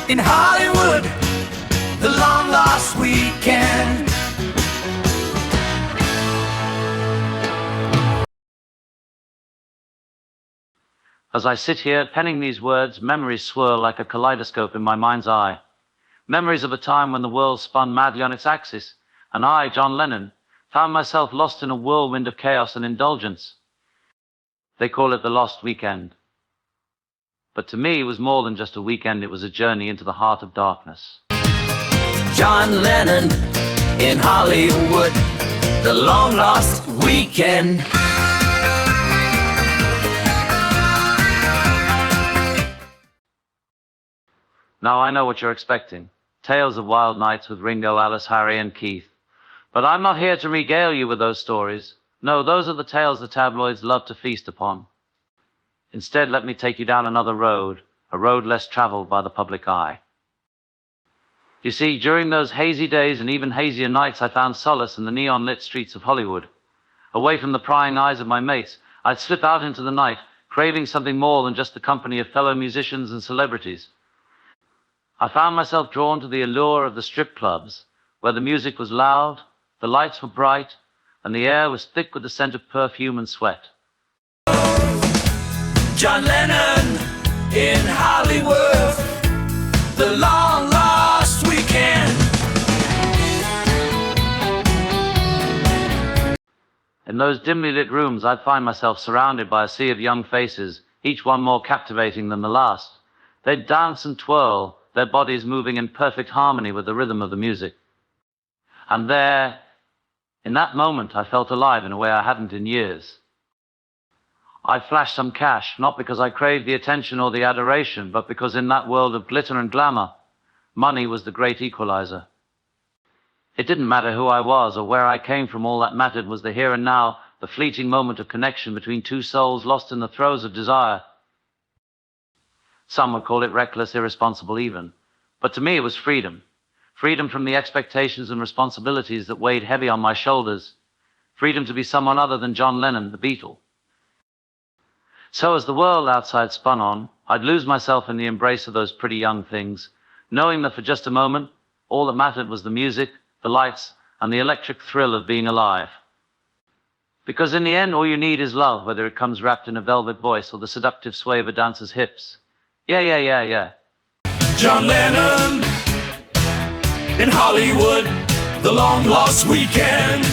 in Hollywood, the long lost weekend. As I sit here penning these words, memories swirl like a kaleidoscope in my mind's eye. Memories of a time when the world spun madly on its axis, and I, John Lennon, found myself lost in a whirlwind of chaos and indulgence. They call it the lost weekend. But to me, it was more than just a weekend, it was a journey into the heart of darkness. John Lennon in Hollywood, the long lost weekend. Now I know what you're expecting. Tales of wild nights with Ringo, Alice, Harry, and Keith. But I'm not here to regale you with those stories. No, those are the tales the tabloids love to feast upon. Instead, let me take you down another road, a road less traveled by the public eye. You see, during those hazy days and even hazier nights, I found solace in the neon-lit streets of Hollywood. Away from the prying eyes of my mates, I'd slip out into the night, craving something more than just the company of fellow musicians and celebrities. I found myself drawn to the allure of the strip clubs, where the music was loud, the lights were bright, and the air was thick with the scent of perfume and sweat. John Lennon in Hollywood, the long lost weekend. In those dimly lit rooms, I'd find myself surrounded by a sea of young faces, each one more captivating than the last. They'd dance and twirl, their bodies moving in perfect harmony with the rhythm of the music. And there, in that moment, I felt alive in a way I hadn't in years. I flashed some cash, not because I craved the attention or the adoration, but because in that world of glitter and glamour, money was the great equalizer. It didn't matter who I was or where I came from. All that mattered was the here and now, the fleeting moment of connection between two souls lost in the throes of desire. Some would call it reckless, irresponsible even. But to me it was freedom. Freedom from the expectations and responsibilities that weighed heavy on my shoulders. Freedom to be someone other than John Lennon, the Beatle. So as the world outside spun on, I'd lose myself in the embrace of those pretty young things, knowing that for just a moment, all that mattered was the music, the lights, and the electric thrill of being alive. Because in the end, all you need is love, whether it comes wrapped in a velvet voice or the seductive sway of a dancer's hips. Yeah. John Lennon in Hollywood, the long lost weekend.